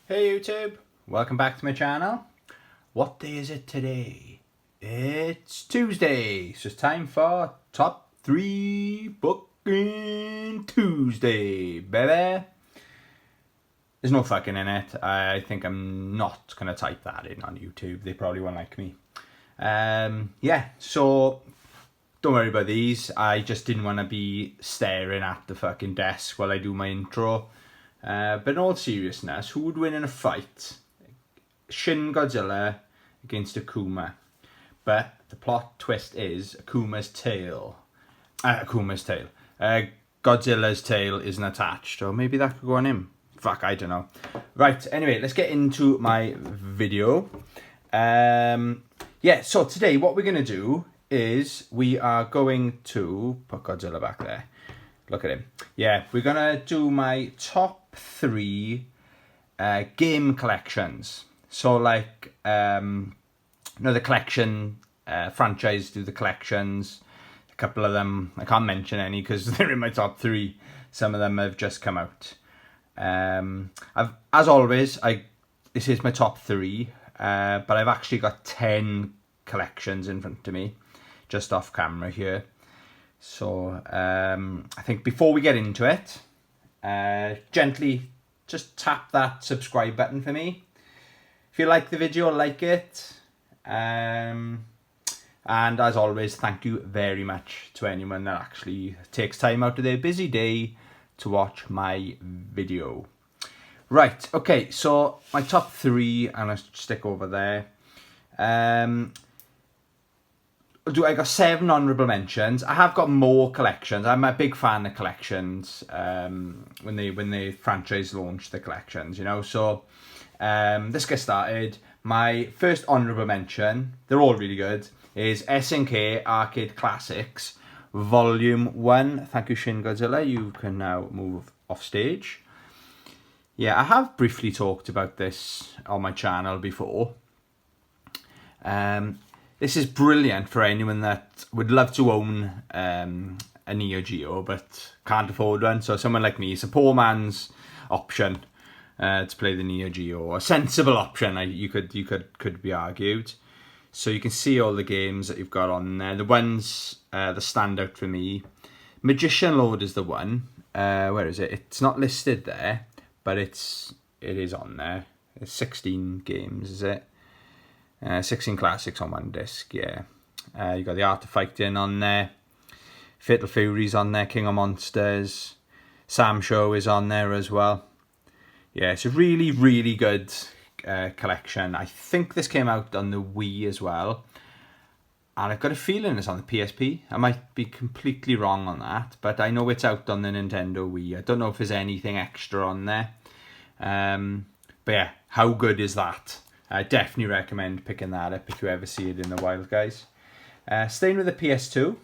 Hey YouTube, welcome back to my channel. What day is it today? It's Tuesday, so it's time for top 3 booking Tuesday, baby. There's no fucking in it. I think I'm not gonna type that in on YouTube. They probably won't like me. Yeah, so don't worry about these. I just didn't want to be staring at the fucking desk while I do my intro. But in all seriousness, who would win in a fight? Shin Godzilla against Akuma. But the plot twist is Akuma's tail. Godzilla's tail isn't attached. Or maybe that could go on him. Fuck, I don't know. Right, anyway, let's get into my video. Yeah, so today what we're going to do is we are going to put Godzilla back there. Look at him. Yeah, we're going to do my top 3 game collections. So like, the collection franchise do the collections. A couple of them, I can't mention any because they're in my top 3. Some of them have just come out. As always, this is my top 3, but I've actually got 10 collections in front of me, just off camera here. So I think before we get into it, gently just tap that subscribe button for me. If you like the video, like it. And as always, thank you very much to anyone that actually takes time out of their busy day to watch my video. Right, okay, so my top 3, I'm going to stick over there. I got 7 honourable mentions. I have got more collections. I'm a big fan of collections. When the franchise launched the collections, you know. So let's get started. My first honourable mention, they're all really good, is SNK Arcade Classics Volume 1. Thank you, Shin Godzilla. You can now move off stage. Yeah, I have briefly talked about this on my channel before. This is brilliant for anyone that would love to own a Neo Geo but can't afford one. So someone like me, it's a poor man's option to play the Neo Geo. A sensible option, you could be argued. So you can see all the games that you've got on there. The ones that stand out for me, Magician Lord is the one. Where is it? It's not listed there, but it is on there. It's 16 games, is it? 16 classics on one disc, yeah. You got the Art of Fighting on there. Fatal Fury's on there. King of Monsters. Sam Show is on there as well. Yeah, it's a really, really good collection. I think this came out on the Wii as well. And I've got a feeling it's on the PSP. I might be completely wrong on that, but I know it's out on the Nintendo Wii. I don't know if there's anything extra on there. But yeah, how good is that? I definitely recommend picking that up if you ever see it in the wild, guys. Staying with the PS2,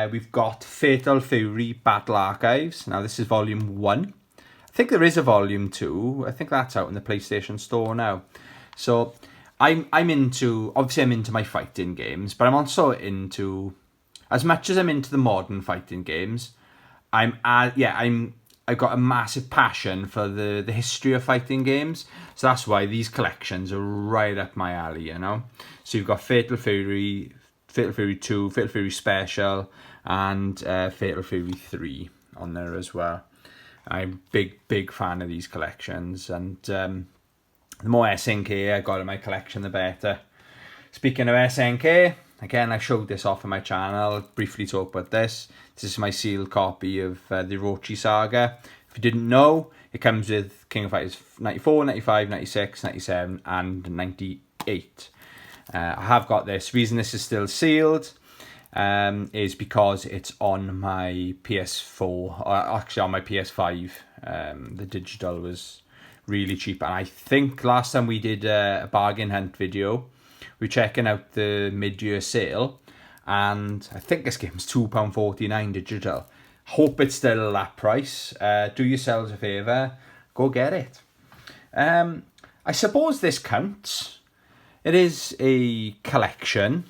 we've got Fatal Fury Battle Archives. Now, this is Volume 1. I think there is a Volume 2. I think that's out in the PlayStation Store now. So, I'm into my fighting games, but I'm also into, as much as I'm into the modern fighting games, I've got a massive passion for the history of fighting games. So that's why these collections are right up my alley, you know. So you've got Fatal Fury 2, Fatal Fury Special, and Fatal Fury 3 on there as well. I'm big fan of these collections. And the more SNK I got in my collection, the better. Speaking of SNK, again, I showed this off on my channel, briefly talk about this. This is my sealed copy of the Orochi Saga. If you didn't know, it comes with King of Fighters 94, 95, 96, 97 and 98. I have got this. The reason this is still sealed is because it's on my PS4, or actually on my PS5. The digital was really cheap. And I think last time we did a bargain hunt video, we're checking out the mid-year sale, and I think this game's £2.49 digital. Hope it's still that price. Do yourselves a favour, go get it. I suppose this counts. It is a collection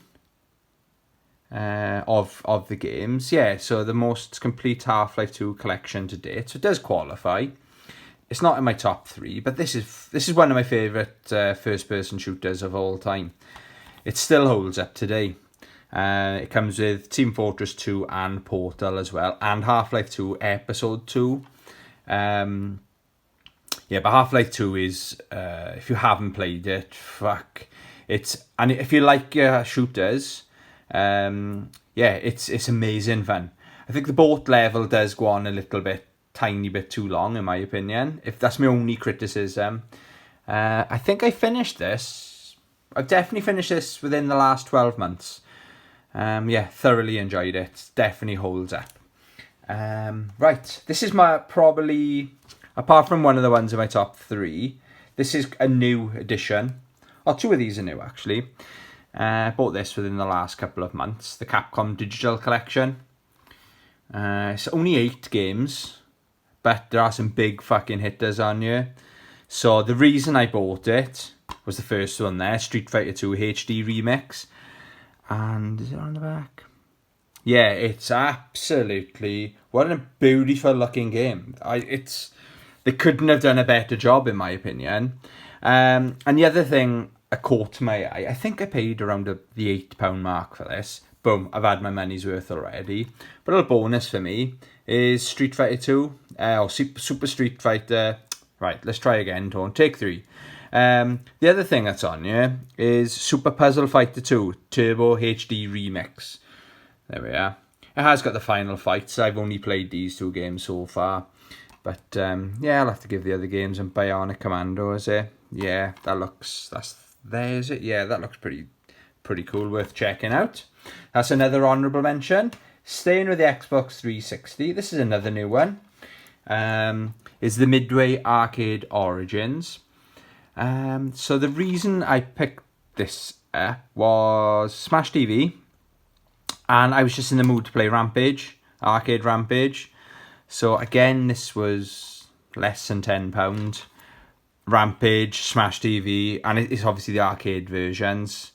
of the games. Yeah, so the most complete Half-Life 2 collection to date. So it does qualify. it's not in my top 3, but this is one of my favourite first-person shooters of all time. It still holds up today. It comes with Team Fortress 2 and Portal as well, and Half-Life 2 Episode 2. Yeah, but Half-Life 2 is, if you haven't played it, fuck. And if you like shooters, yeah, it's amazing fun. I think the boat level does go on a little bit, tiny bit too long, in my opinion. If that's my only criticism. I think I finished this. I've definitely finished this within the last 12 months. Yeah, thoroughly enjoyed it. Definitely holds up. Right, this is my probably, apart from one of the ones in my top 3, this is a new edition. Oh, 2 of these are new actually. Bought this within the last couple of months. The Capcom Digital Collection. It's only 8 games, but there are some big fucking hitters on here. So the reason I bought it was the first one there, Street Fighter 2 HD Remix. And is it on the back? Yeah, it's absolutely, what a beautiful looking game. They couldn't have done a better job, in my opinion. And the other thing that caught my eye, I think I paid around the £8 mark for this. Boom, I've had my money's worth already. But a little bonus for me is Street Fighter 2, or Super Street Fighter. Right, let's try again, take 3. The other thing that's on here is Super Puzzle Fighter 2 Turbo HD Remix. There we are. It has got the final fights. I've only played these 2 games so far. But yeah, I'll have to give the other games and Bionic Commando, is it? Yeah, is it? Yeah, that looks pretty cool, worth checking out. That's another honourable mention. Staying with the Xbox 360, this is another new one. Is the Midway Arcade Origins. So the reason I picked this up was Smash TV, and I was just in the mood to play Arcade Rampage. So again, this was less than £10. Rampage, Smash TV, and it's obviously the arcade versions.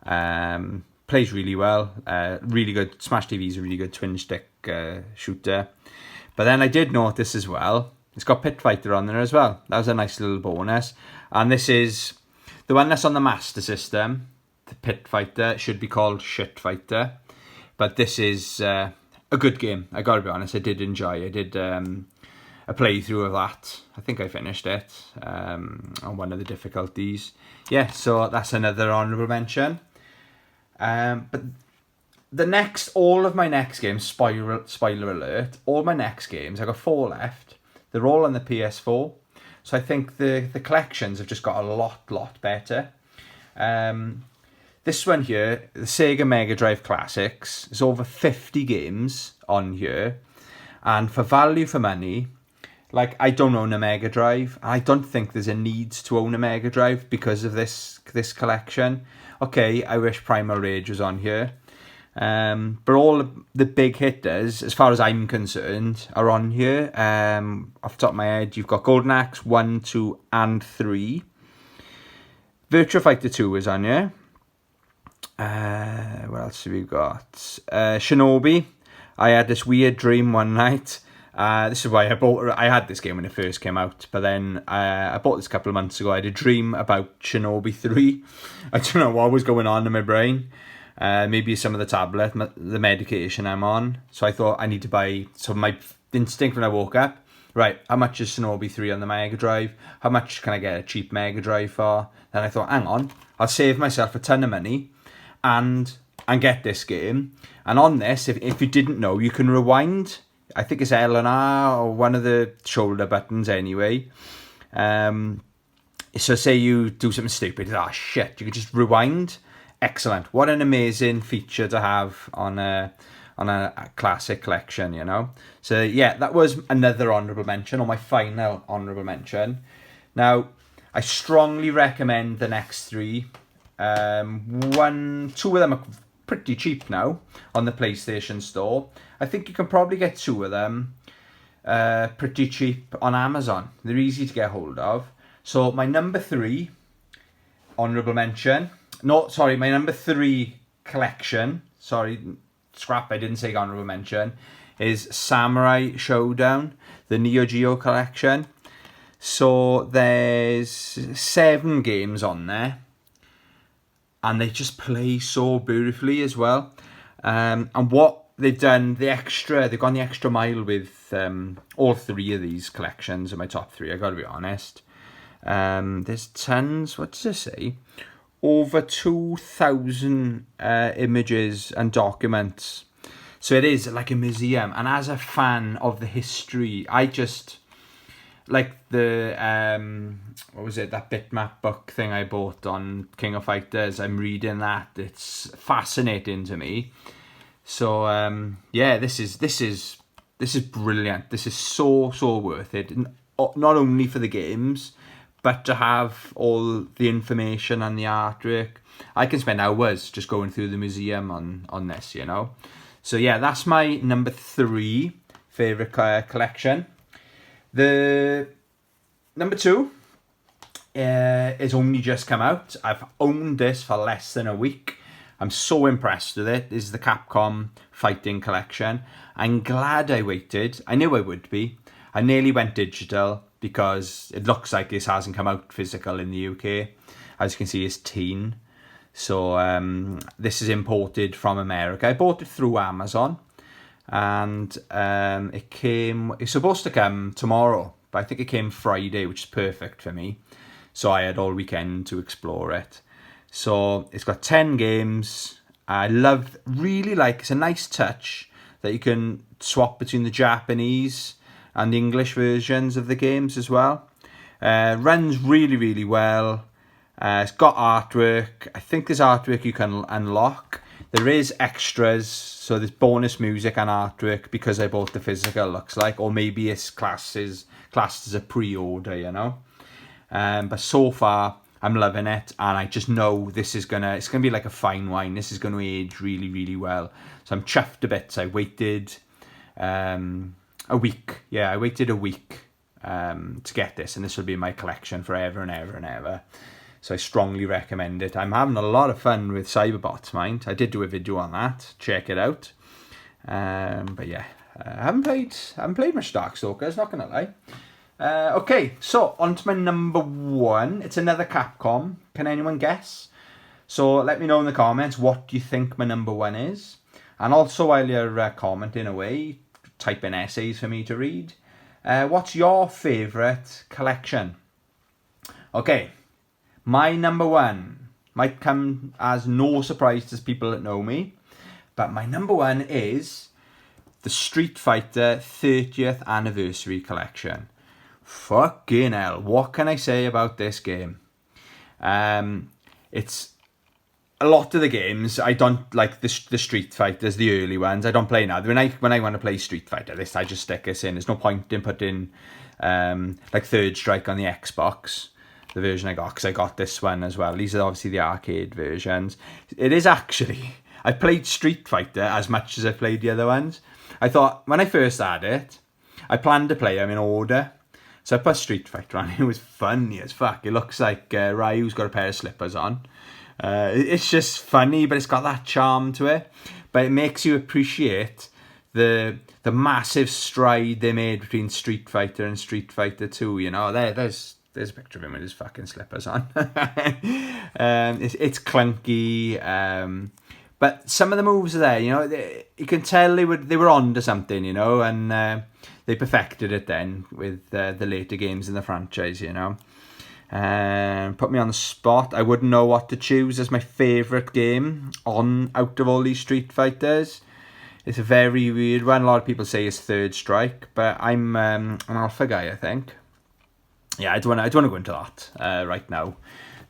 Plays really well, really good. Smash TV is a really good twin stick shooter. But then I did notice as well, it's got Pit Fighter on there as well. That was a nice little bonus. And this is the one that's on the Master System. The Pit Fighter should be called Shit Fighter. But this is a good game. I gotta be honest, I did enjoy. I did a playthrough of that. I think I finished it on one of the difficulties. Yeah, so that's another honourable mention. But all of my next games, spoiler alert, all my next games, I got 4 left. They're all on the PS4. So I think the collections have just got a lot better. This one here, the Sega Mega Drive Classics, there's over 50 games on here. And for value for money, like, I don't own a Mega Drive. I don't think there's a need to own a Mega Drive because of this collection. Okay, I wish Primal Rage was on here. But all the big hitters, as far as I'm concerned, are on here. Off the top of my head, you've got Golden Axe 1, 2, and 3. Virtua Fighter 2 is on here. What else have we got? Shinobi. I had this weird dream one night. This is why I had this game when it first came out, but then I bought this a couple of months ago. I had a dream about Shinobi 3. I don't know what was going on in my brain. Maybe some of the medication I'm on. So I thought I need to buy, so my instinct when I woke up, right, how much is Shinobi 3 on the Mega Drive? How much can I get a cheap Mega Drive for? Then I thought, hang on, I'll save myself a ton of money and get this game. And on this, if you didn't know, you can rewind. I think it's L and R or one of the shoulder buttons anyway. So say you do something stupid, shit, you can just rewind. Excellent. What an amazing feature to have on a classic collection, you know. So yeah, that was another honourable mention, or my final honourable mention. Now, I strongly recommend the next 3. 2 of them are pretty cheap now on the PlayStation Store. I think you can probably get 2 of them pretty cheap on Amazon. They're easy to get hold of. So my number 3 honourable mention. My number 3 collection. Sorry, scrap, I didn't say honourable mention. Is Samurai Showdown, the Neo Geo collection. So there's 7 games on there, and they just play so beautifully as well. And what they've done, they've gone the extra mile with all 3 of these collections in my top 3. I got to be honest. There's tons. What does it say? Over 2,000 images and documents. So it is like a museum. And as a fan of the history, I just like the what was it? That bitmap book thing I bought on King of Fighters. I'm reading that. It's fascinating to me. So yeah, this is brilliant. This is so worth it. Not only for the games, but to have all the information and the artwork. I can spend hours just going through the museum on this, you know. So yeah, that's my number 3 favourite collection. The number 2 is only just come out. I've owned this for less than a week. I'm so impressed with it. This is the Capcom Fighting Collection. I'm glad I waited. I knew I would be. I nearly went digital because it looks like this hasn't come out physical in the UK. As you can see, it's teen. So this is imported from America. I bought it through Amazon, and it's supposed to come tomorrow, but I think it came Friday, which is perfect for me. So I had all weekend to explore it. So it's got 10 games. It's a nice touch that you can swap between the Japanese and the English versions of the games as well. Runs really well. It's got artwork. I think there's artwork you can unlock. There is extras, so there's bonus music and artwork because I bought the physical, looks like. Or maybe it's classed as a pre-order, you know. But so far, I'm loving it, and I just know it's gonna be like a fine wine. This is gonna age really well. So I'm chuffed to bits. I waited a week. Yeah, I waited a week to get this, and this will be in my collection forever and ever. So I strongly recommend it. I'm having a lot of fun with Cyberbots, mind. I did do a video on that. Check it out. But yeah, I haven't played much Darkstalkers, not gonna lie. Okay, so on to my number 1. It's another Capcom. Can anyone guess? So let me know in the comments, what do you think my number 1 is? And also, while you're commenting away, type in essays for me to read. What's your favourite collection? Okay, my number 1 might come as no surprise to people that know me, but my number 1 is the Street Fighter 30th Anniversary Collection. Fucking hell, what can I say about this game? It's a lot of the games, I don't like the Street Fighters, the early ones. I don't play now. When I want to play Street Fighter, I just stick this in. There's no point in putting like Third Strike on the Xbox, the version I got, because I got this one as well. These are obviously the arcade versions. It is actually, I played Street Fighter as much as I played the other ones. I thought, when I first had it, I planned to play them in order. So I put Street Fighter on. It was funny as fuck. It looks like Ryu's got a pair of slippers on. It's just funny, but it's got that charm to it. But it makes you appreciate the massive stride they made between Street Fighter and Street Fighter 2. You know, there's a picture of him with his fucking slippers on. It's clunky. But some of the moves are there. You know, you can tell they were onto something. You know, and they perfected it then with the later games in the franchise, you know. Put me on the spot. I wouldn't know what to choose as my favourite game out of all these Street Fighters. It's a very weird one. A lot of people say it's Third Strike, but I'm an alpha guy, I think. Yeah, I don't want to go into that right now.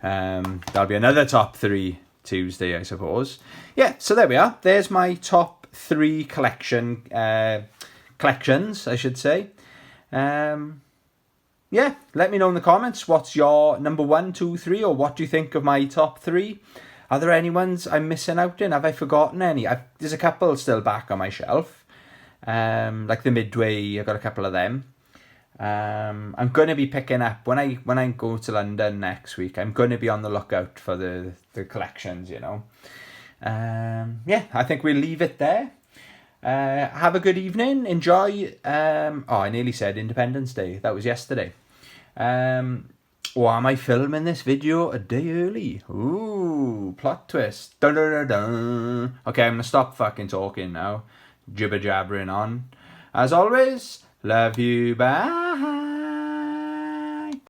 That'll be another top 3 Tuesday, I suppose. Yeah, so there we are. There's my top 3 collections, I should say. Yeah, let me know in the comments what's your number 1, 2, 3, or what do you think of my top 3. Are there any ones I'm missing out in? Have I forgotten any? There's a couple still back on my shelf. Like the Midway, I've got a couple of them. I'm going to be picking up, when I go to London next week, I'm going to be on the lookout for the collections, you know. Yeah, I think we'll leave it there. Have a good evening. Enjoy. I nearly said Independence Day. That was yesterday. Why am I filming this video a day early? Ooh, plot twist. Dun, dun, dun, dun. Okay, I'm gonna stop fucking talking now. Jibber jabbering on. As always, love you, bye.